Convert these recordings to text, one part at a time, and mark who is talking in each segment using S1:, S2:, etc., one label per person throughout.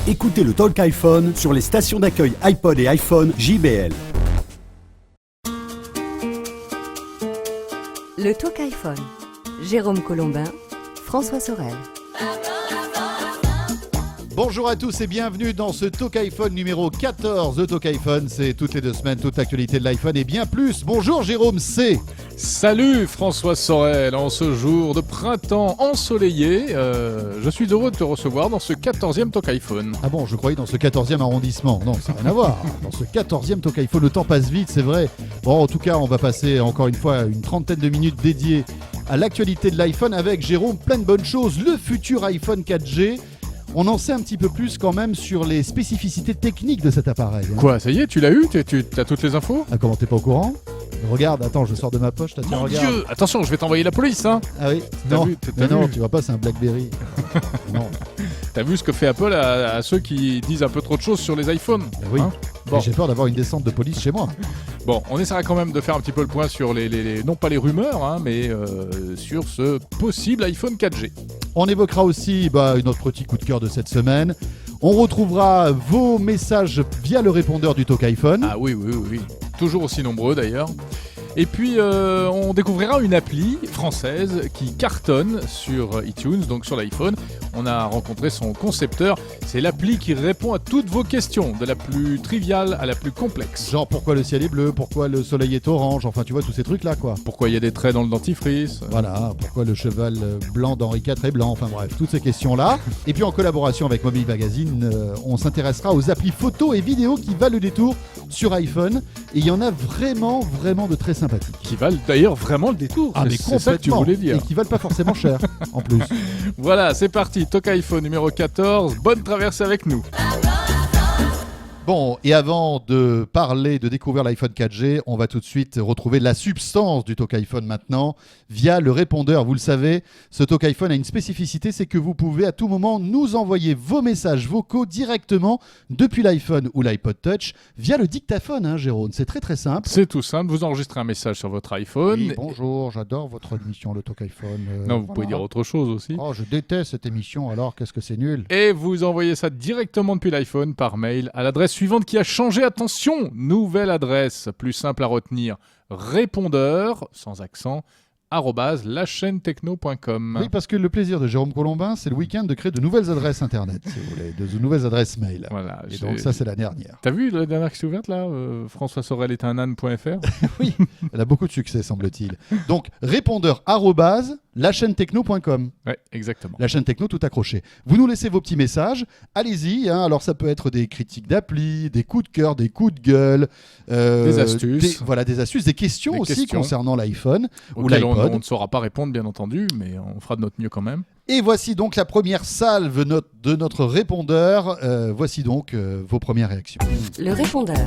S1: Écoutez le Talk iPhone sur les stations d'accueil iPod et iPhone JBL.
S2: Le Talk iPhone. Jérôme Colombin, François Sorel.
S3: Bonjour à tous et bienvenue dans ce Talk iPhone numéro 14. Le Talk iPhone, c'est toutes les 2 semaines, toute l'actualité de l'iPhone et bien plus. Bonjour Jérôme C.
S4: Salut François Sorel, en ce jour de printemps ensoleillé, je suis heureux de te recevoir dans ce 14e Talk iPhone.
S3: Ah bon, je croyais dans ce 14e arrondissement. Non, ça n'a rien à voir. Dans ce 14e Talk iPhone, le temps passe vite, c'est vrai. Bon, en tout cas, on va passer encore une fois une trentaine de minutes dédiées à l'actualité de l'iPhone avec Jérôme, plein de bonnes choses. Le futur iPhone 4G. On en sait un petit peu plus quand même sur les spécificités techniques de cet appareil.
S4: Quoi, ça y est, tu l'as eu? Tu as toutes les infos?
S3: Ah, comment t'es pas au courant? Regarde, attends, je sors de ma poche, tiens,
S4: Mon
S3: regarde.
S4: Dieu, attention, je vais t'envoyer la police, hein.
S3: Ah oui,
S4: T'as
S3: non,
S4: vu,
S3: mais non,
S4: vu
S3: tu vois pas, c'est un BlackBerry. Non,
S4: T'as vu ce que fait Apple à ceux qui disent un peu trop de choses sur les iPhones?
S3: bah oui.
S4: Hein.
S3: Mais
S4: Bon.
S3: j'ai peur d'avoir une descente de police chez moi.
S4: Bon, on essaiera quand même de faire un petit peu le point sur les non pas les rumeurs, hein, mais sur ce possible iPhone 4G.
S3: On évoquera aussi notre petit coup de cœur de cette semaine. On retrouvera vos messages via le répondeur du Talk iPhone.
S4: Ah oui, toujours aussi nombreux d'ailleurs. Et puis on découvrira une appli française qui cartonne sur iTunes, donc sur l'iPhone. On a rencontré son concepteur. C'est l'appli qui répond à toutes vos questions, de la plus triviale à la plus complexe.
S3: Genre pourquoi le ciel est bleu, pourquoi le soleil est orange, enfin tu vois tous ces trucs là quoi.
S4: Pourquoi il y a des traits dans le dentifrice?
S3: Voilà, pourquoi le cheval blanc d'Henri IV est blanc, enfin bref, toutes ces questions-là. Et puis en collaboration avec Mobile Magazine, on s'intéressera aux applis photos et vidéos qui valent le détour sur iPhone. Et il y en a vraiment de très sympathiques.
S4: Qui valent d'ailleurs vraiment le détour.
S3: Ah mais
S4: c'est ça que tu voulais dire.
S3: Et qui valent pas forcément cher en plus.
S4: Voilà, c'est parti, Talk iPhone numéro 14. Bonne traversée avec nous.
S3: Bon, et avant de parler, de découvrir l'iPhone 4G, on va tout de suite retrouver la substance du Talk iPhone maintenant via le répondeur. Vous le savez, ce Talk iPhone a une spécificité, c'est que vous pouvez à tout moment nous envoyer vos messages vocaux directement depuis l'iPhone ou l'iPod Touch via le dictaphone, hein, Jérôme. C'est très simple.
S4: C'est tout simple, vous enregistrez un message sur votre iPhone.
S3: Oui, bonjour, j'adore votre émission, le Talk iPhone.
S4: Non, vous pouvez dire autre chose aussi.
S3: Oh, je déteste cette émission, alors qu'est-ce que c'est nul.
S4: Et vous envoyez ça directement depuis l'iPhone par mail à l'adresse suivante qui a changé. Attention, nouvelle adresse, plus simple à retenir, répondeur, sans accent, @lachaînetechno.com.
S3: Oui, parce que le plaisir de Jérôme Colombin, c'est le week-end de créer de nouvelles adresses internet, si vous voulez, de nouvelles adresses mail.
S4: Voilà,
S3: Et donc ça, c'est la dernière.
S4: T'as vu la dernière qui s'est ouverte là, François Sorel est un âne.fr.
S3: Oui, elle a beaucoup de succès, semble-t-il. Donc, répondeur @lachaînetechno.com.
S4: Ouais, exactement.
S3: La chaîne techno tout accroché. Vous nous laissez vos petits messages, allez-y, hein. Alors ça peut être des critiques d'appli, des coups de cœur, des coups de gueule,
S4: des astuces.
S3: des astuces, des questions aussi concernant l'iPhone ou l'iPod.
S4: On ne saura pas répondre bien entendu, mais on fera de notre mieux quand même.
S3: Et voici donc la première salve de notre répondeur. Voici donc vos premières réactions.
S2: Le répondeur.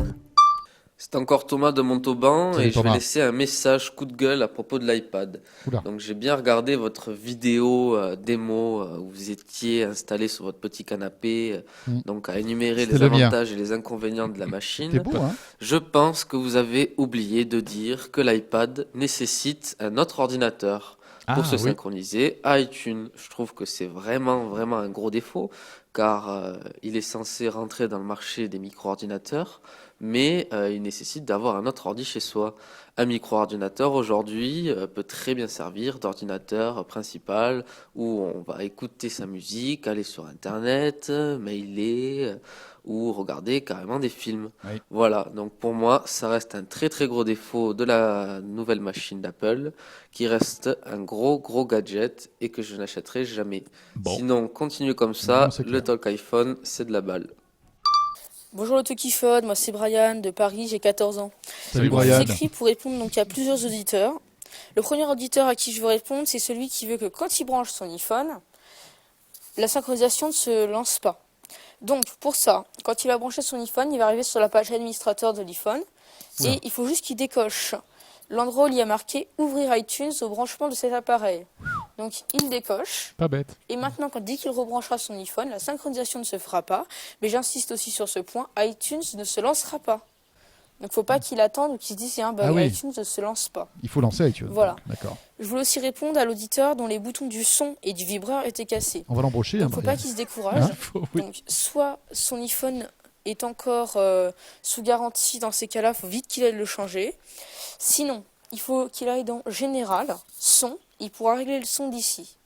S5: C'est encore Thomas de Montauban
S3: Salut
S5: et je vais
S3: Thomas.
S5: laisser un message coup de gueule à propos de l'iPad.
S3: Oula.
S5: Donc j'ai bien regardé votre vidéo démo où vous étiez installé sur votre petit canapé, donc à énumérer
S3: C'était
S5: les
S3: le mien.
S5: avantages et les inconvénients de la machine.
S3: C'est beau, hein?
S5: Je pense que vous avez oublié de dire que l'iPad nécessite un autre ordinateur pour se synchroniser à iTunes. Je trouve que c'est vraiment un gros défaut car il est censé rentrer dans le marché des micro-ordinateurs, mais il nécessite d'avoir un autre ordi chez soi. Un micro-ordinateur aujourd'hui peut très bien servir d'ordinateur principal où on va écouter sa musique, aller sur Internet, mailer ou regarder carrément des films.
S3: Oui.
S5: Voilà, donc pour moi, ça reste un très gros défaut de la nouvelle machine d'Apple, qui reste un gros gadget et que je n'achèterai jamais.
S4: Bon.
S5: Sinon, continue comme ça,
S3: Non, c'est clair.
S5: le Talk iPhone, c'est de la balle.
S6: Bonjour le Talk iPhone, moi c'est Brian de Paris, j'ai 14 ans.
S3: Salut
S6: Je
S3: Brian.
S6: vous écris pour répondre donc à plusieurs auditeurs. Le premier auditeur à qui je veux répondre, c'est celui qui veut que quand il branche son iPhone, la synchronisation ne se lance pas. Donc pour ça, quand il va brancher son iPhone, il va arriver sur la page administrateur de l'iPhone et il faut juste qu'il décoche l'endroit où il y a marqué « Ouvrir iTunes au branchement de cet appareil ». Donc il décoche.
S4: Pas bête.
S6: Et maintenant, dès qu'il rebranchera son iPhone, la synchronisation ne se fera pas. Mais j'insiste aussi sur ce point, iTunes ne se lancera pas. Donc faut pas qu'il attende ou qu'il se dise tiens, iTunes ne se lance pas.
S3: Il faut lancer iTunes.
S6: Voilà.
S3: D'accord.
S6: Je voulais aussi répondre à l'auditeur dont les boutons du son et du vibreur étaient cassés.
S3: On va l'embaucher.
S6: Donc faut pas qu'il se décourage. Donc soit son iPhone est encore sous garantie, dans ces cas-là, il faut vite qu'il aille le changer. Sinon, il faut qu'il aille dans Général, son, il pourra régler le son d'ici.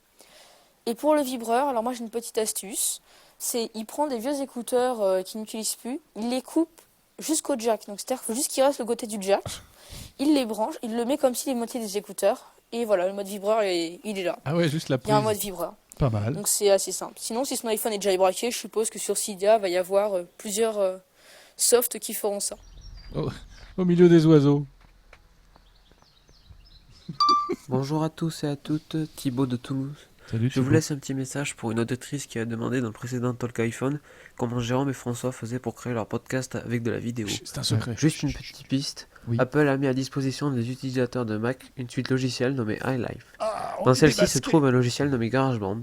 S6: Et pour le vibreur, alors moi j'ai une petite astuce, c'est il prend des vieux écouteurs qu'il n'utilise plus, il les coupe jusqu'au jack, donc c'est-à-dire qu'il faut juste qu'il reste le côté du jack, il les branche, il le met comme s'il montait des écouteurs, et voilà, le mode vibreur il est là.
S4: Ah ouais, juste la prise.
S6: Il y a un mode vibreur.
S3: Pas mal.
S6: Donc c'est assez simple. Sinon, si son iPhone est jailbreaké, je suppose que sur Cydia, va y avoir plusieurs softs qui feront ça.
S4: Au milieu des oiseaux.
S7: Bonjour à tous et à toutes, Thibaut de Toulouse.
S3: Salut,
S7: Je vous laisse un petit message pour une auditrice qui a demandé dans le précédent Talk iPhone comment Jérôme et François faisaient pour créer leur podcast avec de la vidéo.
S4: C'est un secret.
S7: Juste une petite piste.
S3: Oui.
S7: Apple a mis à disposition des utilisateurs de Mac une suite logicielle nommée iLife. Dans celle-ci se trouve un logiciel nommé GarageBand.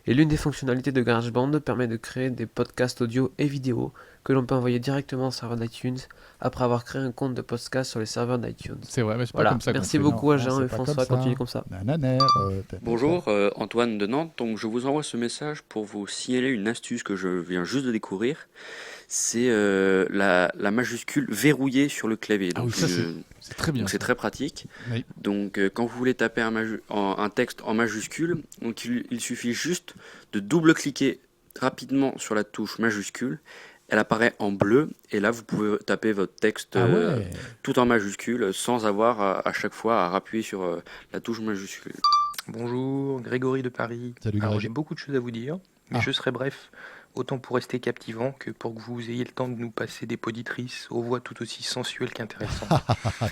S7: Et l'une des fonctionnalités de GarageBand permet de créer des podcasts audio et vidéo que l'on peut envoyer directement au serveur d'iTunes après avoir créé un compte de podcast sur les serveurs d'iTunes.
S4: C'est vrai, mais c'est
S7: Voilà.
S4: pas comme ça.
S7: Merci
S4: qu'on fait,
S7: beaucoup à
S3: non,
S7: Jean
S3: c'est
S7: et
S3: pas
S7: François,
S3: comme ça.
S7: continuez comme ça.
S3: Nananer,
S8: Bonjour, Antoine de Nantes. Donc, je vous envoie ce message pour vous signaler une astuce que je viens juste de découvrir. C'est la majuscule verrouillée sur le clavier.
S4: Ah oui, ça c'est très bien.
S8: Donc, c'est très pratique.
S3: Oui.
S8: Donc, quand vous voulez taper un texte en majuscule, donc il suffit juste de double-cliquer rapidement sur la touche majuscule. Elle apparaît en bleu et là vous pouvez taper votre texte tout en majuscule sans avoir à chaque fois à appuyer sur la touche majuscule.
S9: Bonjour, Grégory de Paris.
S3: Salut,
S9: Alors
S3: Greg.
S9: j'ai beaucoup de choses à vous dire, mais je serai bref, autant pour rester captivant que pour que vous ayez le temps de nous passer des poditrices aux voix tout aussi sensuelles qu'intéressantes.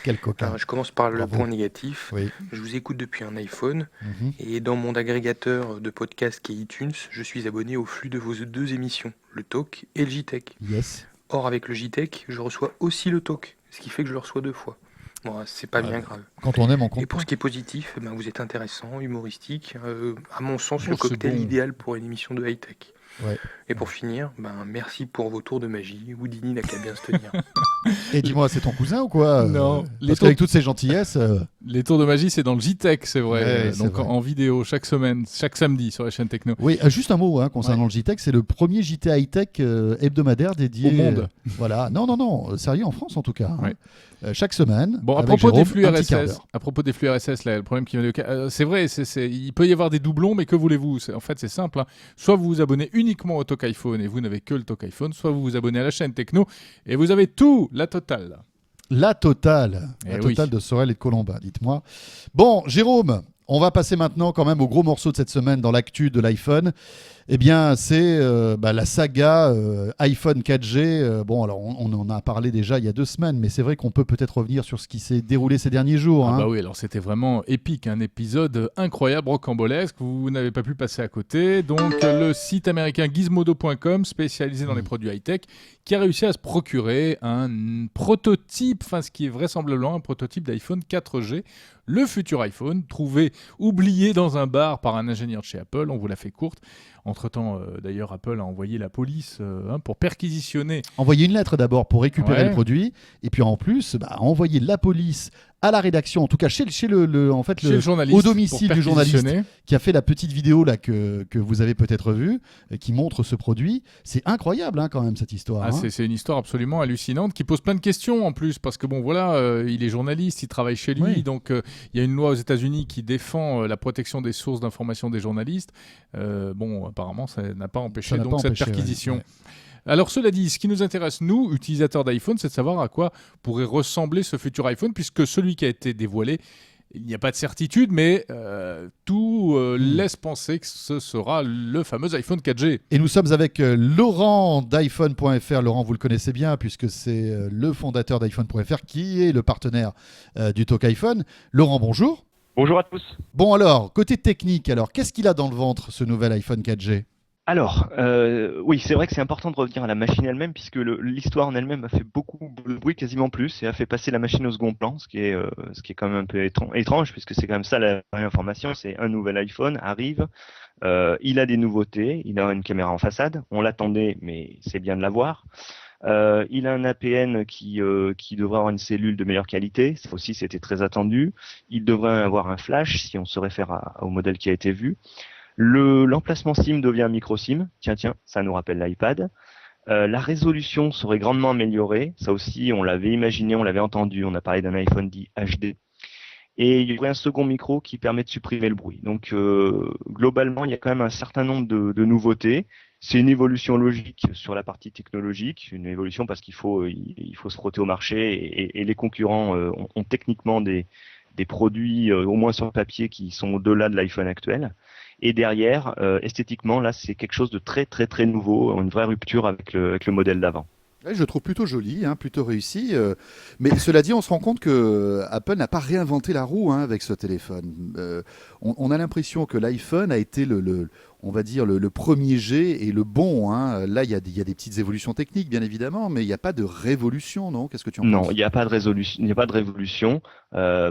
S3: Quel coquin.
S9: Alors, je commence par le
S3: Bravo.
S9: point négatif.
S3: Oui.
S9: Je vous écoute depuis un iPhone
S3: Mhm.
S9: et dans mon agrégateur de podcast qui est iTunes, je suis abonné au flux de vos deux émissions, le Talk et le JTech.
S3: Yes.
S9: Or avec le JTech, je reçois aussi le Talk, ce qui fait que je le reçois 2 fois. Bon, c'est pas bien grave.
S3: Quand on aime, on
S9: Et
S3: compte.
S9: pour ce qui est positif, vous êtes intéressant, humoristique. À mon sens, le
S4: Oh, c'est
S9: cocktail
S4: bon.
S9: idéal pour une émission de high-tech.
S3: Ouais.
S9: Et pour finir, merci pour vos tours de magie. Houdini n'a qu'à bien se tenir.
S3: Et dis-moi, c'est ton cousin ou quoi
S4: Non. Les
S3: Parce
S4: tours-
S3: qu'avec toutes ces gentillesses.
S4: Les tours de magie, c'est dans le JTech, c'est vrai.
S3: Ouais, c'est
S4: Donc
S3: vrai.
S4: en vidéo, chaque semaine, chaque samedi sur la chaîne Techno.
S3: Oui, juste un mot concernant le JTech. C'est le premier JT high-tech hebdomadaire dédié
S4: Au monde.
S3: Voilà. Non, sérieux en France en tout cas. hein.
S4: Ouais.
S3: Chaque semaine.
S4: Bon, à
S3: avec
S4: propos des
S3: Jérôme,
S4: flux
S3: un petit quart
S4: RSS,
S3: d'heure.
S4: à propos des flux RSS, là, le problème qui c'est vrai, il peut y avoir des doublons, mais que voulez-vous? En fait, c'est simple. hein. Soit vous vous abonnez uniquement au Talk iPhone et vous n'avez que le Talk iPhone, soit vous vous abonnez à la chaîne Techno et vous avez tout, la totale.
S3: La totale.
S4: Eh
S3: La
S4: oui.
S3: totale de Sorel et de Colombin, dites-moi. Bon, Jérôme, on va passer maintenant quand même au gros morceau de cette semaine dans l'actu de l'iPhone. Eh bien, c'est la saga iPhone 4G. Bon, alors, on en a parlé déjà il y a 2 semaines, mais c'est vrai qu'on peut peut-être revenir sur ce qui s'est déroulé ces derniers jours.
S4: Ah
S3: hein.
S4: bah oui, alors c'était vraiment épique, un épisode incroyable, rocambolesque, vous n'avez pas pu passer à côté. Donc le site américain gizmodo.com, spécialisé dans les produits high-tech, qui a réussi à se procurer un prototype, enfin ce qui est vraisemblablement un prototype d'iPhone 4G, le futur iPhone, trouvé oublié dans un bar par un ingénieur de chez Apple, on vous la fait courte. Entre-temps, d'ailleurs, Apple a envoyé la police pour perquisitionner.
S3: Envoyer une lettre d'abord pour récupérer
S4: Ouais.
S3: le produit, et puis en plus, envoyer la police à la rédaction, en tout cas chez le
S4: journaliste,
S3: au domicile
S4: pour
S3: du journaliste
S4: perquisitionner.
S3: qui a fait la petite vidéo là que vous avez peut-être vue, qui montre ce produit. C'est incroyable quand même cette histoire.
S4: Ah,
S3: hein.
S4: c'est une histoire absolument hallucinante qui pose plein de questions en plus parce que bon voilà, il est journaliste, il travaille chez lui,
S3: Oui.
S4: donc il y a une loi aux États-Unis qui défend la protection des sources d'information des journalistes. Bon, apparemment ça n'a pas empêché
S3: Ça n'a
S4: donc
S3: pas
S4: cette
S3: empêché,
S4: perquisition.
S3: ouais.
S4: Alors cela dit, ce qui nous intéresse nous, utilisateurs d'iPhone, c'est de savoir à quoi pourrait ressembler ce futur iPhone puisque celui qui a été dévoilé, il n'y a pas de certitude, mais tout laisse penser que ce sera le fameux iPhone 4G.
S3: Et nous sommes avec Laurent d'iPhone.fr. Laurent, vous le connaissez bien puisque c'est le fondateur d'iPhone.fr qui est le partenaire du Talk iPhone. Laurent, bonjour.
S10: Bonjour à tous.
S3: Bon alors, côté technique, qu'est-ce qu'il a dans le ventre ce nouvel iPhone 4G?
S10: Alors, oui, c'est vrai que c'est important de revenir à la machine elle-même, puisque l'histoire en elle-même a fait beaucoup de bruit, quasiment plus, et a fait passer la machine au second plan, ce qui est quand même un peu étrange, puisque c'est quand même ça la vraie information, c'est un nouvel iPhone arrive, il a des nouveautés, il a une caméra en façade, on l'attendait, mais c'est bien de l'avoir. Il a un APN qui devrait avoir une cellule de meilleure qualité. Ça aussi, c'était très attendu. Il devrait avoir un flash, si on se réfère au modèle qui a été vu. L'emplacement SIM devient un micro SIM. Tiens, ça nous rappelle l'iPad. La résolution serait grandement améliorée. Ça aussi, on l'avait imaginé, on l'avait entendu. On a parlé d'un iPhone dit HD. Et il y aurait un second micro qui permet de supprimer le bruit. Donc, globalement, il y a quand même un certain nombre de nouveautés. C'est une évolution logique sur la partie technologique, une évolution parce qu'il faut se frotter au marché et les concurrents ont techniquement des produits, au moins sur le papier, qui sont au-delà de l'iPhone actuel. Et derrière, esthétiquement, là, c'est quelque chose de très, très, très nouveau, une vraie rupture avec le modèle d'avant.
S3: Ouais, je le trouve plutôt joli, plutôt réussi. Mais cela dit, on se rend compte que Apple n'a pas réinventé la roue avec ce téléphone. On a l'impression que l'iPhone a été on va dire le premier jet et le bon. Là, il y a des petites évolutions techniques, bien évidemment, mais il n'y a pas de révolution, non? Qu'est-ce que tu en penses?
S10: Non, il n'y a pas de révolution.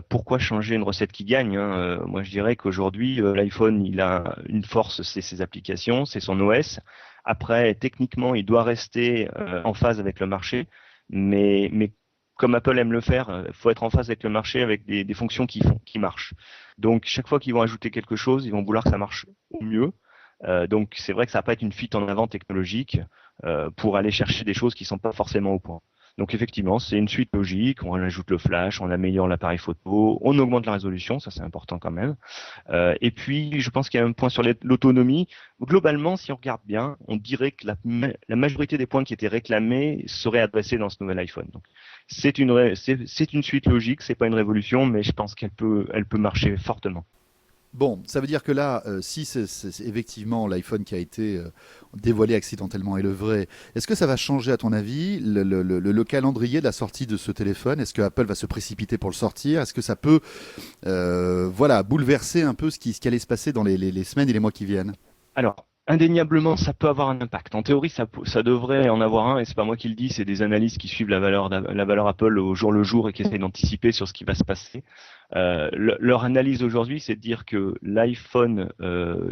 S10: Pourquoi changer une recette qui gagne? Moi, je dirais qu'aujourd'hui, l'iPhone, il a une force, c'est ses applications, c'est son OS. Après, techniquement, il doit rester en phase avec le marché, mais comme Apple aime le faire, il faut être en phase avec le marché avec des fonctions qui marchent. Donc, chaque fois qu'ils vont ajouter quelque chose, ils vont vouloir que ça marche au mieux. Donc, c'est vrai que ça va pas être une fuite en avant technologique pour aller chercher des choses qui sont pas forcément au point. Donc, effectivement, c'est une suite logique. On ajoute le flash, on améliore l'appareil photo, on augmente la résolution, ça c'est important quand même. Et puis, je pense qu'il y a un point sur l'autonomie. Globalement, si on regarde bien, on dirait que la majorité des points qui étaient réclamés seraient adressés dans ce nouvel iPhone. Donc, c'est une suite logique, c'est pas une révolution, mais je pense elle peut marcher fortement.
S3: Bon, ça veut dire que là, si c'est effectivement l'iPhone qui a été dévoilé accidentellement est le vrai, est-ce que ça va changer, à ton avis, le calendrier de la sortie de ce téléphone? Est-ce que Apple va se précipiter pour le sortir? Est-ce que ça peut bouleverser un peu ce qui allait se passer dans les semaines et les mois qui viennent?
S10: Alors, indéniablement, ça peut avoir un impact. En théorie, ça devrait en avoir un, et c'est pas moi qui le dis, c'est des analystes qui suivent la valeur Apple au jour le jour et qui essaient d'anticiper sur ce qui va se passer. Leur analyse aujourd'hui, c'est de dire que l'iPhone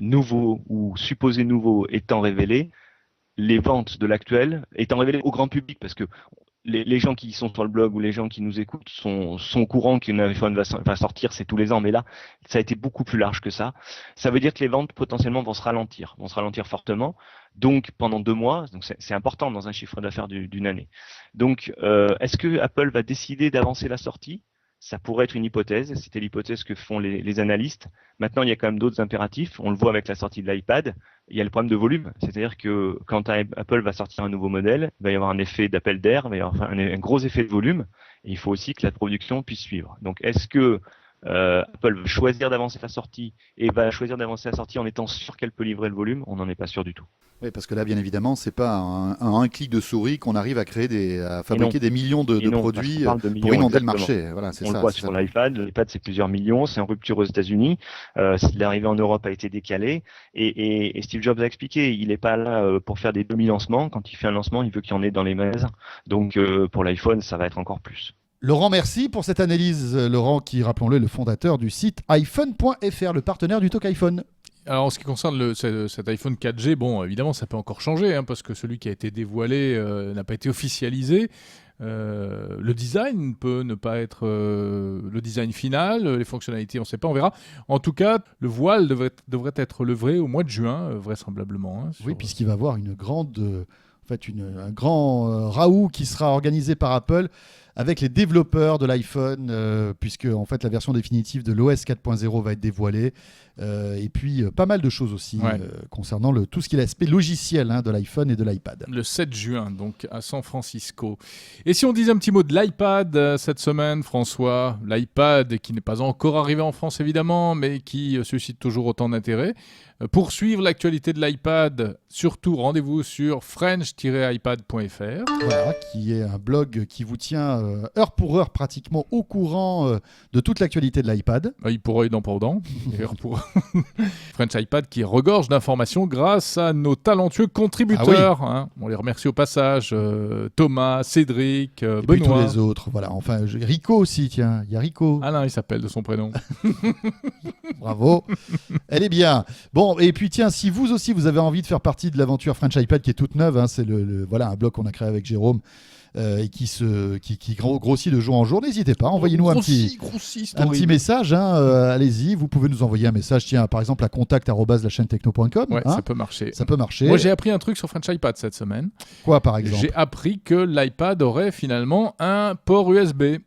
S10: nouveau ou supposé nouveau étant révélé, les ventes de l'actuel étant révélées au grand public, parce que les gens qui sont sur le blog ou les gens qui nous écoutent sont au courant qu'un iPhone va sortir, c'est tous les ans, mais là, ça a été beaucoup plus large que ça. Ça veut dire que les ventes potentiellement vont se ralentir fortement. Donc pendant 2 mois, donc c'est important dans un chiffre d'affaires d'une année. Donc est-ce que Apple va décider d'avancer la sortie? Ça pourrait être une hypothèse, c'était l'hypothèse que font les analystes. Maintenant, il y a quand même d'autres impératifs. On le voit avec la sortie de l'iPad. Il y a le problème de volume. C'est-à-dire que quand Apple va sortir un nouveau modèle, il va y avoir un effet d'appel d'air, il va y avoir un gros effet de volume. Et il faut aussi que la production puisse suivre. Donc, est-ce que Apple va choisir d'avancer la sortie et va choisir d'avancer la sortie en étant sûr qu'elle peut livrer le volume? On n'en est pas sûr du tout.
S3: Oui, parce que là, bien évidemment, c'est pas un clic de souris qu'on arrive à fabriquer des millions de produits pour inonder le marché. Voilà,
S10: on le voit sur l'iPad. L'iPad, c'est plusieurs millions. C'est en rupture aux États-Unis. L'arrivée en Europe a été décalée. Et Steve Jobs a expliqué, il n'est pas là pour faire des demi-lancements. Quand il fait un lancement, il veut qu'il y en ait dans les magasins. Donc, pour l'iPhone, ça va être encore plus.
S3: Laurent, merci pour cette analyse. Laurent, qui, rappelons-le, est le fondateur du site iPhone.fr, le partenaire du Talk iPhone.
S4: Alors, en ce qui concerne cet iPhone 4G, bon, évidemment, ça peut encore changer, parce que celui qui a été dévoilé n'a pas été officialisé. Le design peut ne pas être le design final, les fonctionnalités, on ne sait pas, on verra. En tout cas, le voile devrait être levé au mois de juin, vraisemblablement.
S3: Oui, puisqu'il va y avoir un grand raout qui sera organisé par Apple avec les développeurs de l'iPhone, puisque en fait la version définitive de l'OS 4.0 va être dévoilée, et puis pas mal de choses aussi concernant tout ce qui est l'aspect logiciel de l'iPhone et de l'iPad.
S4: Le 7 juin, donc à San Francisco. Et si on disait un petit mot de l'iPad cette semaine, François, l'iPad qui n'est pas encore arrivé en France évidemment, mais qui suscite toujours autant d'intérêt. Pour suivre l'actualité de l'iPad, surtout rendez-vous sur french-ipad.fr.
S3: Voilà, qui est un blog qui vous tient heure pour heure pratiquement au courant de toute l'actualité de l'iPad.
S4: Œil pour œil, dent pour dent. French iPad qui regorge d'informations grâce à nos talentueux contributeurs. On les remercie au passage. Thomas, Cédric, Benoît.
S3: Et puis tous les autres. Voilà. Enfin, Rico aussi, tiens. Il y a Rico.
S4: Alain, il s'appelle de son prénom.
S3: Bravo. Elle est bien. Bon, Bon, et puis tiens, si vous aussi vous avez envie de faire partie de l'aventure French iPad qui est toute neuve, c'est voilà un blog qu'on a créé avec Jérôme et qui grossit de jour en jour, n'hésitez pas, envoyez-nous un petit message, allez-y, vous pouvez nous envoyer un message, tiens, par exemple à contact@lachaînetechno.com.
S4: Ouais, ça peut marcher.
S3: Ça peut marcher.
S4: Moi j'ai appris un truc sur French iPad cette semaine.
S3: Quoi par exemple?
S4: J'ai appris que l'iPad aurait finalement un port USB.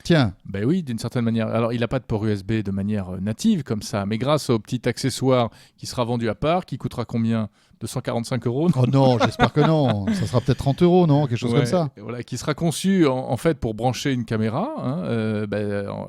S3: Tiens.
S4: Ben oui, d'une certaine manière. Alors, il n'a pas de port USB de manière native comme ça, mais grâce au petit accessoire qui sera vendu à part, qui coûtera combien? 245 €?
S3: Oh non, j'espère que non. Ça sera peut-être 30 €, non? Quelque chose comme ça.
S4: Voilà, qui sera conçu en fait pour brancher une caméra.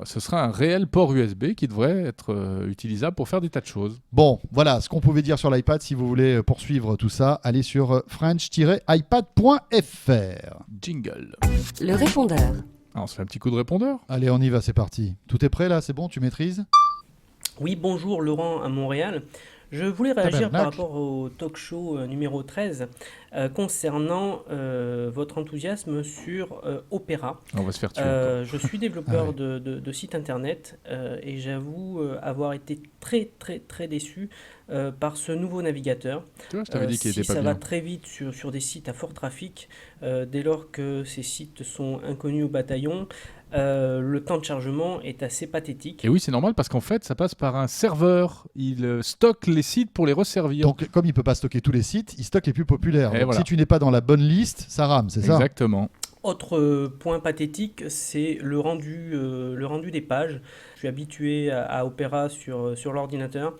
S4: Ce sera un réel port USB qui devrait être utilisable pour faire des tas de choses.
S3: Bon, voilà ce qu'on pouvait dire sur l'iPad. Si vous voulez poursuivre tout ça, allez sur french-ipad.fr.
S4: Jingle.
S2: Le répondeur.
S4: On se fait un petit coup de répondeur.
S3: Allez, on y va, c'est parti. Tout est prêt là, c'est bon, tu maîtrises?
S11: Oui, bonjour, Laurent à Montréal. Je voulais réagir par rapport au talk show numéro 13 concernant votre enthousiasme sur Opera.
S4: On va se faire tuer.
S11: Je suis développeur de site internet et j'avoue avoir été très très très déçu par ce nouveau navigateur.
S4: Tu vois, je t'avais dit qu'il était pas
S11: ça
S4: bien.
S11: va très vite sur des sites à fort trafic, dès lors que ces sites sont inconnus au bataillon, le temps de chargement est assez pathétique.
S4: Et oui, c'est normal parce qu'en fait, ça passe par un serveur. Il stocke les sites pour les resservir.
S3: Donc, comme il ne peut pas stocker tous les sites, il stocke les plus populaires. Donc,
S4: voilà.
S3: si tu n'es pas dans la bonne liste, ça rame, c'est ça?
S4: Exactement.
S11: Autre point pathétique, c'est le rendu des pages. Je suis habitué à Opera sur l'ordinateur.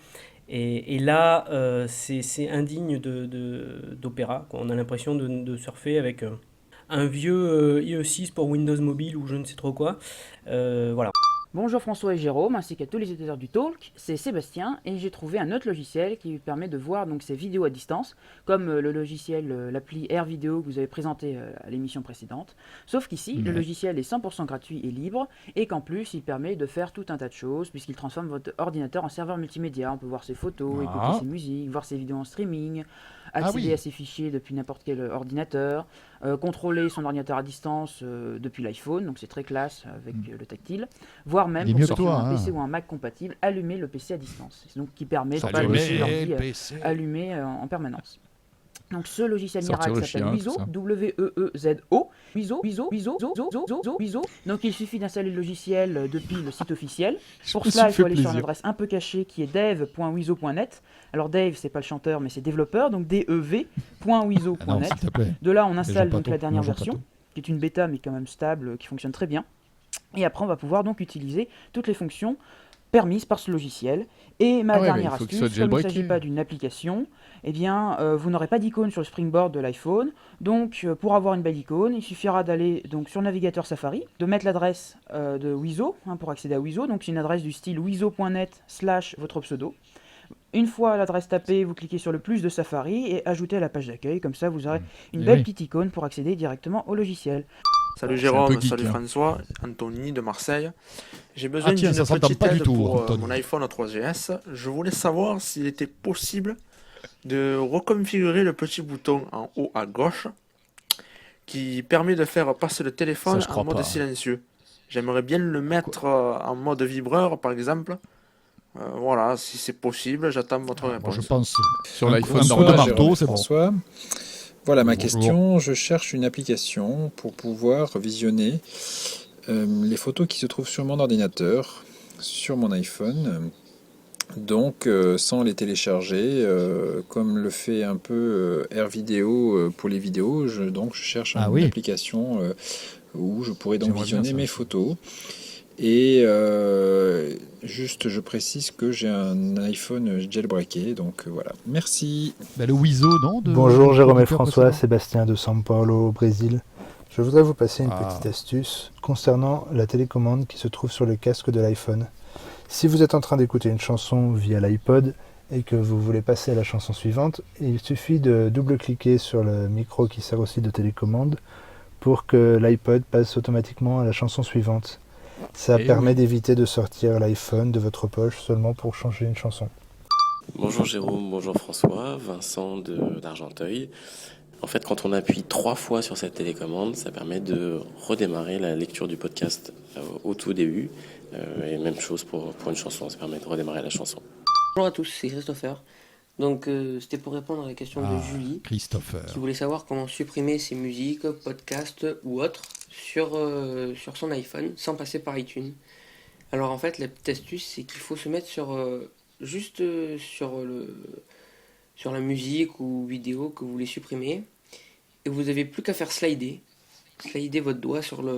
S11: Et là, c'est indigne d'Opera. On a l'impression de surfer avec un vieux IE6 pour Windows Mobile ou je ne sais trop quoi. Voilà.
S12: Bonjour François et Jérôme, ainsi qu'à tous les utilisateurs du Talk, c'est Sébastien et j'ai trouvé un autre logiciel qui permet de voir donc ces vidéos à distance, comme le logiciel, l'appli Air Video que vous avez présenté à l'émission précédente. Sauf qu'ici, le logiciel est 100% gratuit et libre et qu'en plus, il permet de faire tout un tas de choses puisqu'il transforme votre ordinateur en serveur multimédia. On peut voir ses photos, écouter ses musiques, voir ses vidéos en streaming, accéder à ses fichiers depuis n'importe quel ordinateur, contrôler son ordinateur à distance depuis l'iPhone, donc c'est très classe avec le tactile, voire même pour ceux qui ont un PC ou un Mac compatible, allumer le PC à distance, donc qui permet de pas laisser l'ordi allumé en permanence. Donc ce logiciel miracle s'appelle Wizo, W-E-E-Z-O, Wizo. Donc il suffit d'installer le logiciel depuis le site officiel. Pour cela, il faut aller sur une adresse un peu cachée qui est dev.wizo.net. Alors Dave, c'est pas le chanteur, mais c'est développeur, donc dev.wizo.net. De là, on installe donc la dernière version, qui est une bêta mais quand même stable, qui fonctionne très bien. Et après, on va pouvoir donc utiliser toutes les fonctions permises par ce logiciel. Et ma dernière astuce, comme il ne s'agit pas d'une application, eh bien, vous n'aurez pas d'icône sur le springboard de l'iPhone. Donc, pour avoir une belle icône, il suffira d'aller donc sur le navigateur Safari, de mettre l'adresse de Wizo pour accéder à Wizo. Donc, c'est une adresse du style wizo.net/votre pseudo. Une fois l'adresse tapée, vous cliquez sur le plus de Safari et ajoutez à la page d'accueil. Comme ça, vous aurez une belle petite icône pour accéder directement au logiciel.
S13: Salut Jérôme, salut François, Anthony de Marseille. J'ai besoin d'une petite aide pour mon iPhone 3GS. Je voulais savoir s'il était possible de reconfigurer le petit bouton en haut à gauche qui permet de faire passer le téléphone en mode silencieux. J'aimerais bien le mettre en mode vibreur par exemple. Voilà, si c'est possible, j'attends votre réponse.
S3: Je pense
S4: sur l'iPhone
S14: de
S3: marteau, c'est bon.
S14: François. Voilà ma question. Je cherche une application pour pouvoir visionner les photos qui se trouvent sur mon ordinateur, sur mon iPhone. Donc, sans les télécharger, comme le fait un peu Air Video pour les vidéos, je cherche une application où je pourrais donc visionner mes photos. Et juste, je précise que j'ai un iPhone jailbreaké, donc voilà. Merci.
S3: Le Wizo, non
S15: Bonjour Jérôme et François, Sébastien de São Paulo, au Brésil. Je voudrais vous passer une petite astuce concernant la télécommande qui se trouve sur le casque de l'iPhone. Si vous êtes en train d'écouter une chanson via l'iPod et que vous voulez passer à la chanson suivante, il suffit de double-cliquer sur le micro qui sert aussi de télécommande pour que l'iPod passe automatiquement à la chanson suivante. Ça permet d'éviter de sortir l'iPhone de votre poche seulement pour changer une chanson.
S16: Bonjour Jérôme, bonjour François, Vincent d'Argenteuil. En fait, quand on appuie 3 fois sur cette télécommande, ça permet de redémarrer la lecture du podcast au tout début. Et même chose pour une chanson, ça permet de redémarrer la chanson.
S17: Bonjour à tous, c'est Christopher. Donc c'était pour répondre à la question de Julie,
S3: Christopher,
S17: qui voulait savoir comment supprimer ses musiques, podcasts ou autres sur son iPhone sans passer par iTunes. Alors en fait la petite astuce c'est qu'il faut se mettre sur la musique ou vidéo que vous voulez supprimer et vous n'avez plus qu'à faire slider votre doigt sur la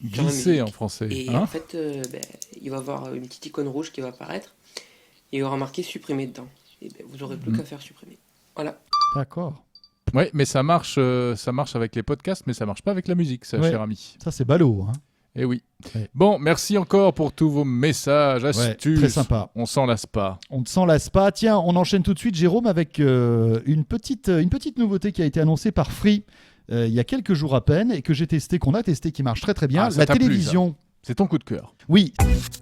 S4: glisser en français.
S17: Et en fait il va y avoir une petite icône rouge qui va apparaître et il y aura marqué supprimer dedans. Et vous n'aurez plus qu'à faire supprimer. Voilà.
S3: D'accord.
S4: Oui, mais ça marche avec les podcasts, mais ça marche pas avec la musique, ça, cher ami.
S3: Ça, c'est ballot. Hein.
S4: Eh oui. Ouais. Bon, merci encore pour tous vos messages, astuces.
S3: Très sympa.
S4: On s'en lasse pas.
S3: On ne s'en lasse pas. Tiens, on enchaîne tout de suite, Jérôme, avec une petite nouveauté qui a été annoncée par Free il y a quelques jours à peine et que j'ai testé, qu'on a testé, qui marche très très bien. La télévision.
S4: Plu, c'est ton coup de cœur.
S3: Oui.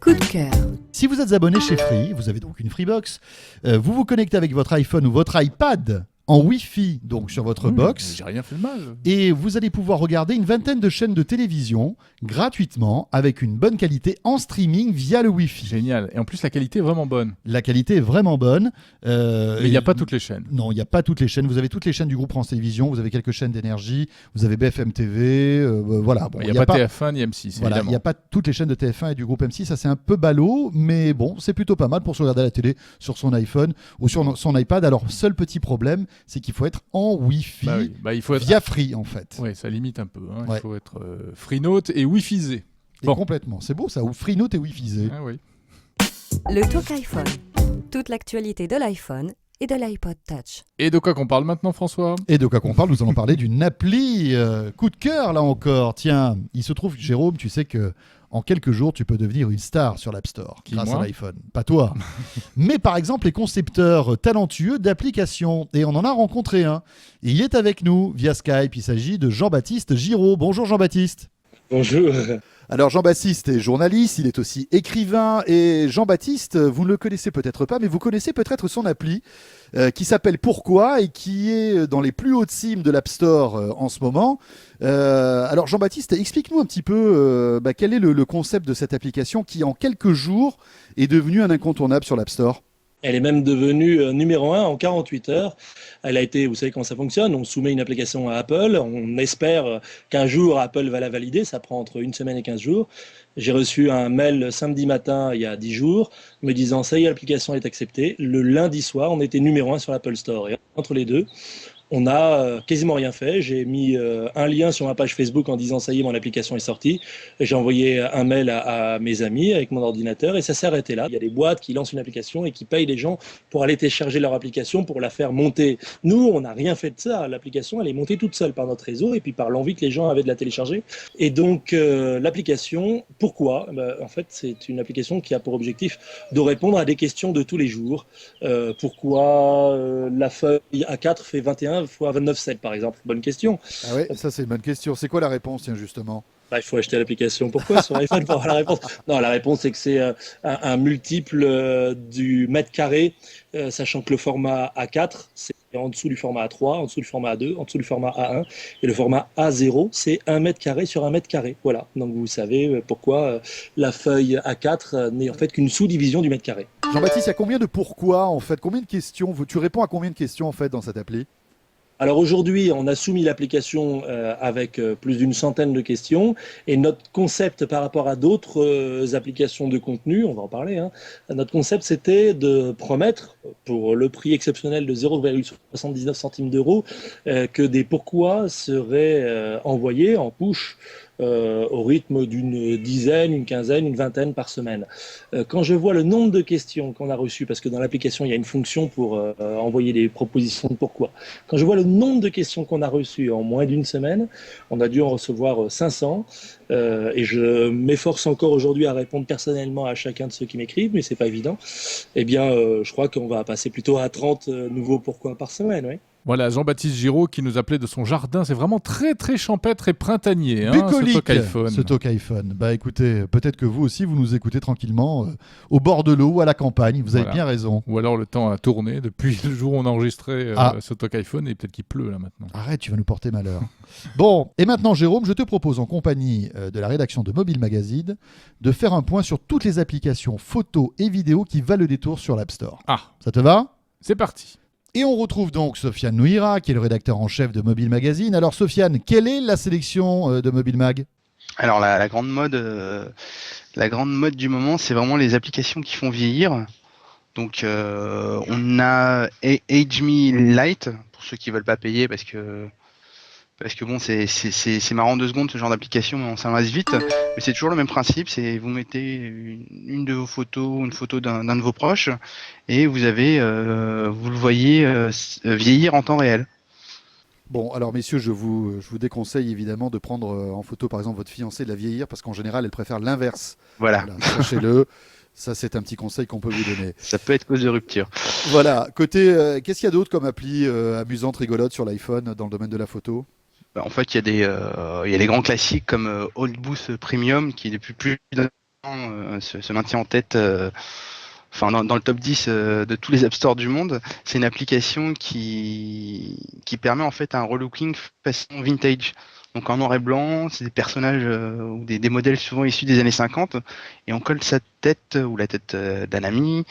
S2: Coup de cœur.
S3: Si vous êtes abonné chez Free, vous avez donc une Freebox, vous vous connectez avec votre iPhone ou votre iPad en Wi-Fi, donc sur votre box.
S4: J'ai rien fait de mal.
S3: Et vous allez pouvoir regarder une vingtaine de chaînes de télévision gratuitement avec une bonne qualité en streaming via le Wi-Fi.
S4: Génial. Et en plus, la qualité est vraiment bonne.
S3: La qualité est vraiment bonne.
S4: Mais il n'y a pas toutes les chaînes.
S3: Non, il n'y a pas toutes les chaînes. Vous avez toutes les chaînes du groupe France Télévisions, vous avez quelques chaînes d'énergie, vous avez BFM TV, voilà.
S4: Bon, il n'y a pas TF1 ni M6,
S3: voilà, il n'y a pas toutes les chaînes de TF1 et du groupe M6. Ça, c'est un peu ballot, mais bon, c'est plutôt pas mal pour se regarder à la télé sur son iPhone ou sur son iPad. Alors, seul petit problème, c'est qu'il faut être en Wi-Fi
S4: il faut être...
S3: via Free, en fait.
S4: Oui, ça limite un peu. Hein. Il faut être Freenote et Wi-Fisé.
S3: Bon. Complètement. C'est beau, ça, ou Freenote et Wi-Fisé.
S4: Ah, oui.
S2: Le Talk iPhone. Toute l'actualité de l'iPhone et de l'iPod Touch.
S4: Et de quoi qu'on parle maintenant, François ?
S3: Et de quoi qu'on parle, nous allons parler d'une appli coup de cœur, là encore. Tiens, il se trouve, Jérôme, tu sais que en quelques jours, tu peux devenir une star sur l'App Store grâce à l'iPhone. Pas toi. Mais par exemple, les concepteurs talentueux d'applications. Et on en a rencontré un. Et il est avec nous via Skype. Il s'agit de Jean-Baptiste Giraud. Bonjour Jean-Baptiste.
S18: Bonjour.
S3: Alors Jean-Baptiste est journaliste, il est aussi écrivain. Et Jean-Baptiste, vous ne le connaissez peut-être pas, mais vous connaissez peut-être son appli qui s'appelle Pourquoi et qui est dans les plus hautes cimes de l'App Store en ce moment. Alors Jean-Baptiste, explique-nous un petit peu quel est le concept de cette application qui en quelques jours est devenue un incontournable sur l'App Store.
S18: Elle est même devenue numéro 1 en 48 heures. Elle a été, vous savez comment ça fonctionne, on soumet une application à Apple, on espère qu'un jour Apple va la valider, ça prend entre une semaine et 15 jours. J'ai reçu un mail samedi matin, il y a 10 jours, me disant ça y est, l'application est acceptée. Le lundi soir, on était numéro 1 sur l'Apple Store. Et entre les deux, on n'a quasiment rien fait. J'ai mis un lien sur ma page Facebook en disant ça y est, mon application est sortie. J'ai envoyé un mail à mes amis avec mon ordinateur et ça s'est arrêté là. Il y a des boîtes qui lancent une application et qui payent les gens pour aller télécharger leur application pour la faire monter. Nous, on n'a rien fait de ça. L'application, elle est montée toute seule par notre réseau et puis par l'envie que les gens avaient de la télécharger. Et donc, l'application, pourquoi ? En fait, c'est une application qui a pour objectif de répondre à des questions de tous les jours. Pourquoi la feuille A4 fait 21 fois 29,7 par exemple. Bonne question.
S3: Ah oui, ça c'est une bonne question. C'est quoi la réponse, tiens, justement ?
S18: Il faut acheter l'application. Pourquoi sur iPhone pour avoir la réponse ? Non, la réponse c'est que c'est un multiple du mètre carré, sachant que le format A4 c'est en dessous du format A3, en dessous du format A2, en dessous du format A1 et le format A0 c'est 1 mètre carré sur 1 mètre carré. Voilà, donc vous savez pourquoi la feuille A4 n'est en fait qu'une sous-division du mètre carré.
S3: Jean-Baptiste, il y a combien de pourquoi en fait ? Combien de questions ? Tu réponds à combien de questions en fait dans cette appli ?
S18: Alors aujourd'hui, on a soumis l'application avec plus d'une centaine de questions et notre concept par rapport à d'autres applications de contenu, on va en parler, notre concept c'était de promettre pour le prix exceptionnel de 0,79 centimes d'euros que des pourquoi seraient envoyés en push au rythme d'une dizaine, une quinzaine, une vingtaine par semaine. Quand je vois le nombre de questions qu'on a reçues, parce que dans l'application il y a une fonction pour envoyer des propositions de pourquoi, quand je vois le nombre de questions qu'on a reçues en moins d'une semaine, on a dû en recevoir 500 et je m'efforce encore aujourd'hui à répondre personnellement à chacun de ceux qui m'écrivent, mais c'est pas évident. Eh bien, je crois qu'on va passer plutôt à 30 nouveaux pourquoi par semaine, oui.
S4: Voilà, Jean-Baptiste Giraud qui nous appelait de son jardin. C'est vraiment très très champêtre et printanier,
S3: bucolique,
S4: ce Talk iPhone.
S3: Ce Talk iPhone. Bah écoutez, peut-être que vous aussi vous nous écoutez tranquillement au bord de l'eau ou à la campagne. Vous avez bien raison.
S4: Ou alors le temps a tourné depuis le jour où on a enregistré ce Talk iPhone et peut-être qu'il pleut là maintenant.
S3: Arrête, tu vas nous porter malheur. Bon, et maintenant Jérôme, je te propose en compagnie de la rédaction de Mobile Magazine de faire un point sur toutes les applications photos et vidéos qui valent le détour sur l'App Store.
S4: Ah,
S3: ça te va ?
S4: C'est parti.
S3: Et on retrouve donc Sofiane Nouira, qui est le rédacteur en chef de Mobile Magazine. Alors Sofiane, quelle est la sélection de Mobile Mag ?
S19: Alors la grande mode du moment, c'est vraiment les applications qui font vieillir. Donc on a HME Lite, pour ceux qui veulent pas payer, parce que bon, c'est marrant 2 secondes ce genre d'application, mais on s'en lasse vite. Mais c'est toujours le même principe, c'est vous mettez une de vos photos, une photo d'un de vos proches, et vous le voyez vieillir en temps réel.
S3: Bon, alors messieurs, je vous déconseille évidemment de prendre en photo par exemple votre fiancée, de la vieillir, parce qu'en général elle préfère l'inverse.
S19: Voilà.
S3: Sachez-le, ça c'est un petit conseil qu'on peut vous donner.
S19: Ça peut être cause de rupture.
S3: Voilà, côté, qu'est-ce qu'il y a d'autre comme appli amusante, rigolote sur l'iPhone dans le domaine de la photo ?
S19: En fait, il y a des grands classiques comme Old Boost Premium qui depuis plus d'un an se maintient en tête, dans le top 10 de tous les App Store du monde. C'est une application qui permet en fait un relooking façon vintage. Donc en noir et blanc, c'est des personnages ou des modèles souvent issus des années 50, et on colle sa tête ou la tête d'un ami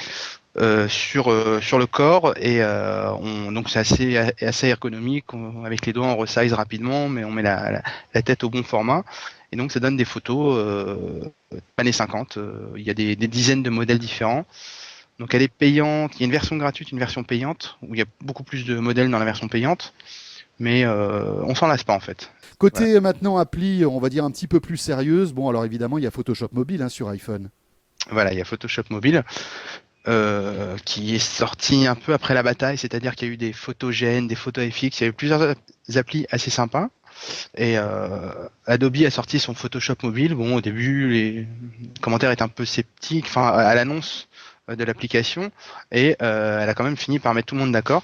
S19: sur le corps, et donc c'est assez ergonomique. Avec les doigts on resize rapidement, mais on met la tête au bon format, et donc ça donne des photos années 50. Il y a des dizaines de modèles différents. Donc elle est payante, il y a une version gratuite, une version payante, où il y a beaucoup plus de modèles dans la version payante, mais on s'en lasse pas en fait.
S3: Côté maintenant appli, on va dire un petit peu plus sérieuse, bon alors évidemment il y a Photoshop mobile sur iPhone.
S19: Voilà, il y a Photoshop mobile. Qui est sorti un peu après la bataille, c'est-à-dire qu'il y a eu des photogènes, des photos FX, il y a eu plusieurs applis assez sympas, et Adobe a sorti son Photoshop mobile. Bon, au début les commentaires étaient un peu sceptiques, à l'annonce de l'application, et elle a quand même fini par mettre tout le monde d'accord.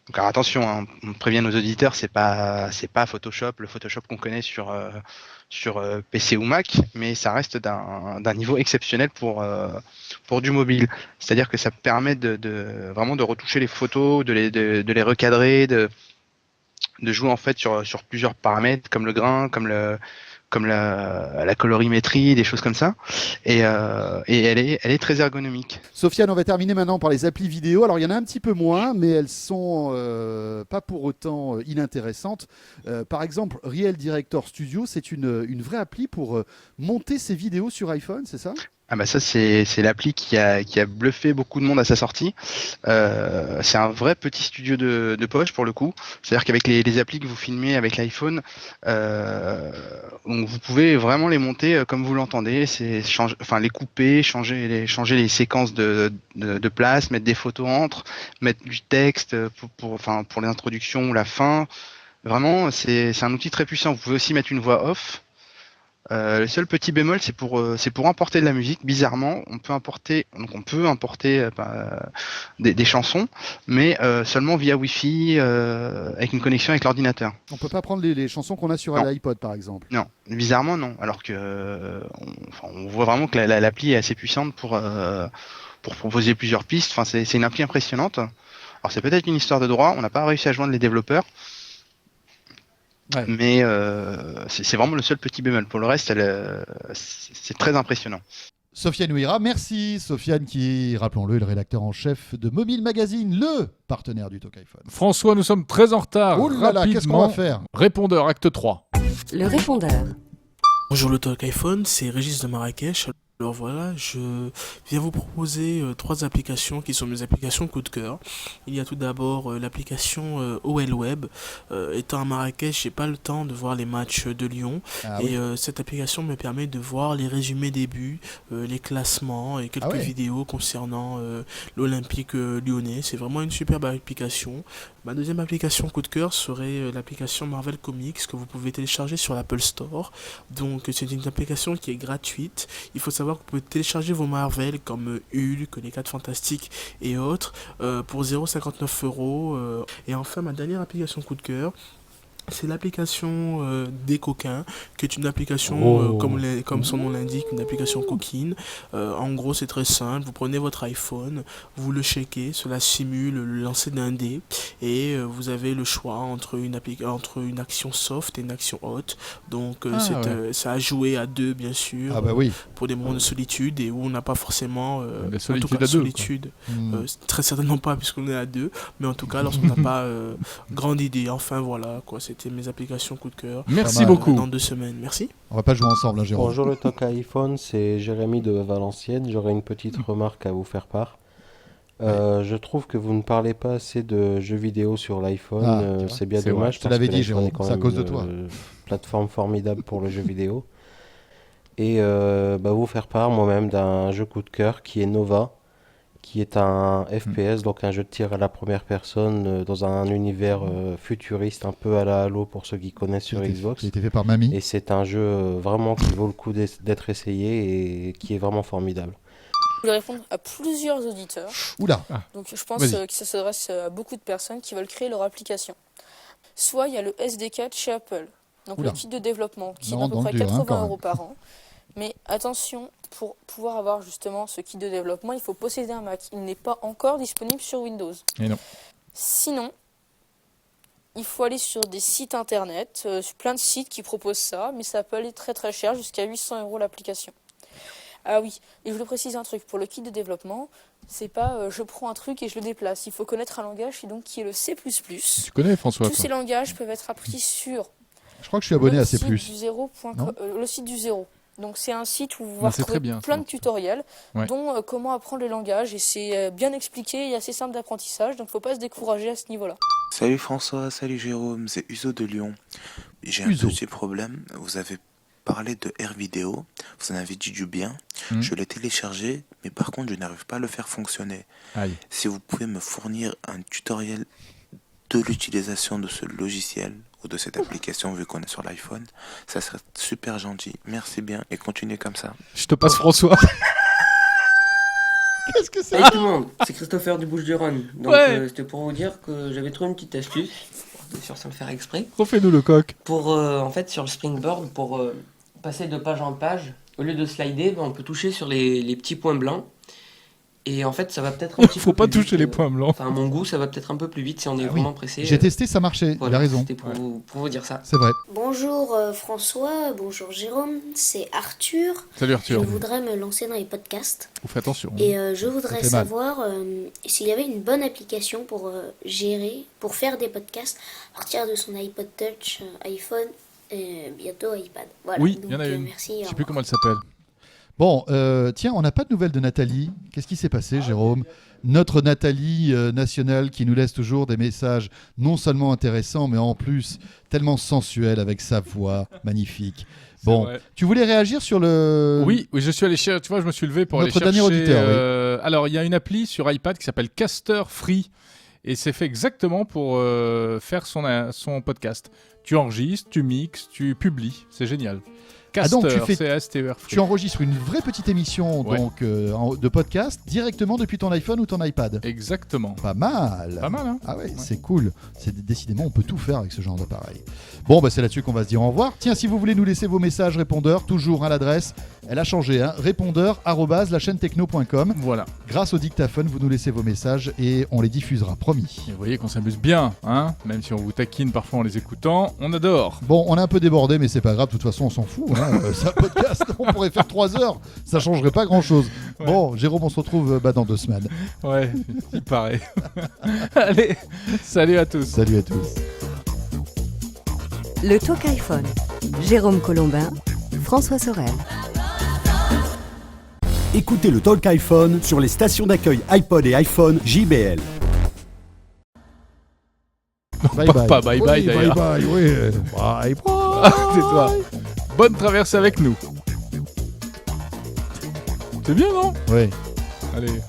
S19: Donc alors attention, hein, on prévient nos auditeurs, c'est pas Photoshop, le Photoshop qu'on connaît sur PC ou Mac, mais ça reste d'un niveau exceptionnel pour du mobile. C'est-à-dire que ça permet vraiment de retoucher les photos, de les recadrer, de jouer en fait sur plusieurs paramètres comme le grain, comme la colorimétrie, des choses comme ça, et elle est très ergonomique.
S3: Sofiane, on va terminer maintenant par les applis vidéo. Alors il y en a un petit peu moins, mais elles sont pas pour autant inintéressantes. Par exemple, Real Director Studio, c'est une vraie appli pour monter ses vidéos sur iPhone, c'est ça ?
S19: Ah bah ça c'est l'appli qui a bluffé beaucoup de monde à sa sortie. C'est un vrai petit studio de poche pour le coup. C'est-à-dire qu'avec les applis que vous filmez avec l'iPhone, vous pouvez vraiment les monter comme vous l'entendez. C'est les couper, changer les séquences de place, mettre des photos entre, mettre du texte pour les introductions ou la fin. Vraiment, c'est un outil très puissant. Vous pouvez aussi mettre une voix off. Le seul petit bémol, c'est pour importer de la musique. Bizarrement, on peut importer des chansons, mais seulement via Wi-Fi, avec une connexion avec l'ordinateur.
S3: On peut pas prendre les chansons qu'on a sur l'iPod, par exemple.
S19: Non, bizarrement non. Alors que on voit vraiment que l'appli est assez puissante pour proposer plusieurs pistes. Enfin, c'est une appli impressionnante. Alors c'est peut-être une histoire de droit. On n'a pas réussi à joindre les développeurs. Ouais. Mais c'est vraiment le seul petit bémol. Pour le reste, c'est très impressionnant.
S3: Sofiane Nouira, merci. Sofiane qui, rappelons-le, est le rédacteur en chef de Mobile Magazine, le partenaire du Talk iPhone.
S4: François, nous sommes très en retard.
S3: Oh là là, qu'est-ce qu'on va faire ?
S4: Répondeur, acte 3.
S2: Le répondeur.
S20: Bonjour le Talk iPhone, c'est Régis de Marrakech. Alors voilà, je viens vous proposer 3 applications qui sont mes applications coup de cœur. Il y a tout d'abord l'application OL Web. Étant à Marrakech, j'ai pas le temps de voir les matchs de Lyon. Et cette application me permet de voir les résumés des buts, les classements et quelques vidéos concernant l'Olympique lyonnais. C'est vraiment une superbe application. Ma deuxième application coup de cœur serait l'application Marvel Comics que vous pouvez télécharger sur l'Apple Store. Donc c'est une application qui est gratuite. Il faut savoir que vous pouvez télécharger vos Marvel comme Hulk, les 4 Fantastiques et autres pour 0,59 €. Et enfin ma dernière application coup de cœur, C'est l'application des coquins, qui est une application, comme son nom l'indique, une application coquine. En gros, c'est très simple. Vous prenez votre iPhone, vous le checkez, cela simule le lancer d'un dé, et vous avez le choix entre une action soft et une action hot. Donc, ça a joué à deux, bien sûr, pour des moments de solitude, et où on n'a pas forcément solitude. Très certainement pas, puisqu'on est à deux, mais en tout cas, lorsqu'on n'a pas grande idée. Enfin, voilà, quoi. C'était mes applications coup de cœur.
S4: Merci beaucoup.
S20: Dans 2 semaines. Merci.
S3: On va pas jouer ensemble, Jérôme.
S21: Bonjour le Talk iPhone, c'est Jérémy de Valenciennes. J'aurais une petite remarque à vous faire part. Je trouve que vous ne parlez pas assez de jeux vidéo sur l'iPhone. C'est bien dommage.
S3: Je te l'avais dit, Jérôme, c'est à cause de toi.
S21: Plateforme formidable pour le jeu vidéo. Et vous faire part moi-même d'un jeu coup de cœur qui est Nova, qui est un FPS, donc un jeu de tir à la première personne dans un univers futuriste, un peu à la Halo pour ceux qui connaissent sur Xbox.
S3: Qui a été fait par Mamie.
S21: Et c'est un jeu vraiment qui vaut le coup d'être essayé et qui est vraiment formidable.
S6: Je voulais répondre à plusieurs auditeurs.
S3: Oula.
S6: Donc je pense que ça s'adresse à beaucoup de personnes qui veulent créer leur application. Soit il y a le SDK de chez Apple, donc le kit de développement, qui est à peu près 80 € par an. Mais attention, pour pouvoir avoir justement ce kit de développement, il faut posséder un Mac. Il n'est pas encore disponible sur Windows.
S4: Et non.
S6: Sinon, il faut aller sur des sites internet, plein de sites qui proposent ça, mais ça peut aller très très cher, jusqu'à 800 € l'application. Ah oui, et je voulais préciser un truc, pour le kit de développement, c'est pas je prends un truc et je le déplace. Il faut connaître un langage qui est le C++.
S4: Tu connais, François?
S6: Tous ces langages peuvent être appris sur
S3: Je crois que je suis abonné à C++.
S6: le site du zéro. Donc c'est un site où vous pouvez trouver plein de tutoriels, dont comment apprendre les langages, et c'est bien expliqué et assez simple d'apprentissage, donc il ne faut pas se décourager à ce niveau-là.
S22: Salut François, salut Jérôme, c'est Uzo de Lyon. J'ai un petit problème, vous avez parlé de RVideo, vous en avez dit du bien, je l'ai téléchargé, mais par contre je n'arrive pas à le faire fonctionner.
S4: Aïe.
S22: Si vous pouvez me fournir un tutoriel de l'utilisation de ce logiciel ou de cette application vu qu'on est sur l'iPhone, ça serait super gentil. Merci bien et continuez comme ça.
S4: Je te passe François.
S3: Qu'est-ce que c'est?
S17: Salut tout le monde, c'est Christopher du Bouches-du-Rhône. Donc c'était pour vous dire que j'avais trouvé une petite astuce, sûr sans le faire exprès.
S4: Refais-nous le coq.
S17: Pour en fait sur le Springboard, pour passer de page en page, au lieu de slider, on peut toucher sur les petits points blancs. Et en fait, ça va peut-être un petit peu.
S4: Faut pas toucher les points blancs.
S17: Enfin, à mon goût, ça va peut-être un peu plus vite si on est vraiment pressé.
S3: J'ai testé, ça marchait.
S17: Voilà,
S3: il a raison.
S17: C'était pour vous dire ça.
S3: C'est vrai.
S23: Bonjour François, bonjour Jérôme, c'est Arthur.
S4: Salut Arthur.
S23: Je voudrais me lancer dans les podcasts.
S4: Vous faites attention.
S23: Et je voudrais savoir s'il y avait une bonne application pour gérer, pour faire des podcasts à partir de son iPod Touch, iPhone et bientôt iPad. Voilà.
S4: Oui, il y en a une.
S23: Merci.
S4: Je sais plus comment elle s'appelle.
S3: Bon, tiens, on n'a pas de nouvelles de Nathalie. Qu'est-ce qui s'est passé, Jérôme? Notre Nathalie nationale qui nous laisse toujours des messages non seulement intéressants, mais en plus tellement sensuels avec sa voix magnifique. Bon, tu voulais réagir sur le...
S4: Oui, je suis allé chercher, tu vois, je me suis levé pour
S3: Notre
S4: aller chercher...
S3: dernier auditeur, oui.
S4: Alors, il y a une appli sur iPad qui s'appelle Caster Free, et c'est fait exactement pour faire son podcast. Tu enregistres, tu mixes, tu publies, c'est génial. Caster,
S3: donc
S4: C-A-S-T-E-R.
S3: Tu enregistres une vraie petite émission donc, de podcast directement depuis ton iPhone ou ton iPad.
S4: Exactement.
S3: Pas mal.
S4: Pas mal, hein?
S3: Ah ouais, c'est cool. Décidément, on peut tout faire avec ce genre d'appareil. Bon, bah, c'est là-dessus qu'on va se dire au revoir. Tiens, si vous voulez nous laisser vos messages répondeurs, toujours à l'adresse, elle a changé, hein, répondeur@lachaînetechno.com.
S4: Voilà.
S3: Grâce au dictaphone, vous nous laissez vos messages et on les diffusera, promis.
S4: Et vous voyez qu'on s'amuse bien, hein, même si on vous taquine parfois en les écoutant, on adore.
S3: Bon, on est un peu débordé, mais c'est pas grave, de toute façon, on s'en fout. C'est un podcast, on pourrait faire 3 heures, ça changerait pas grand-chose. Ouais. Bon, Jérôme, on se retrouve dans 2 semaines.
S4: Ouais, il paraît. Allez, salut à tous.
S3: Salut à tous.
S2: Le Talk iPhone. Jérôme Colombin, François Sorel.
S1: Écoutez le Talk iPhone sur les stations d'accueil iPod et iPhone JBL.
S3: Bye bye.
S4: Pas bye bye d'ailleurs.
S3: Bye bye, oui. Bye bye.
S4: Tais-toi. Bonne traversée avec nous. C'est bien, non?
S3: Oui.
S4: Allez.